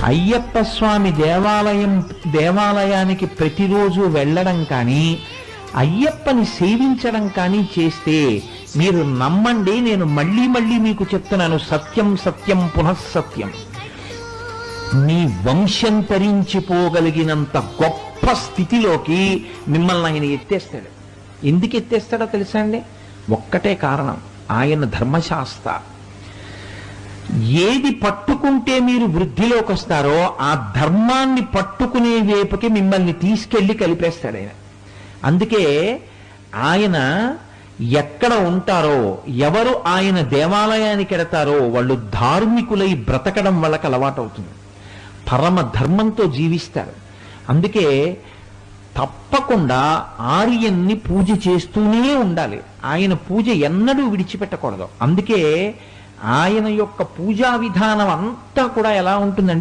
అయ్యప్ప స్వామి దేవాలయానికి ప్రతిరోజు వెళ్ళడం కానీ అయ్యప్పని సేవించడం కానీ చేస్తే మీరు నమ్మండి, నేను మళ్ళీ మళ్ళీ మీకు చెప్తున్నాను, సత్యం సత్యం పునఃసత్యం, మీ వంశం తరించిపోగలిగినంత గొప్ప స్థితిలోకి మిమ్మల్ని ఆయన ఎత్తేస్తాడు. ఎందుకు ఎత్తేస్తాడో తెలుసా అండి? ఒక్కటే కారణం, ఆయన ధర్మశాస్త్ర. ఏది పట్టుకుంటే మీరు వృద్ధిలోకి వస్తారో ఆ ధర్మాన్ని పట్టుకునే వైపుకి మిమ్మల్ని తీసుకెళ్లి కలిపేస్తాడు ఆయన. అందుకే ఆయన ఎక్కడ ఉంటారో, ఎవరు ఆయన దేవాలయానికి ఎడతారో వాళ్ళు ధార్మికులై బ్రతకడం వాళ్ళకి అలవాటు అవుతుంది, పరమ ధర్మంతో జీవిస్తారు. అందుకే తప్పకుండా ఆర్యన్ని పూజ చేస్తూనే ఉండాలి, ఆయన పూజ ఎన్నడూ విడిచిపెట్టకూడదు. అందుకే ఆయన యొక్క పూజా విధానం అంతా కూడా ఎలా ఉంటుందంటే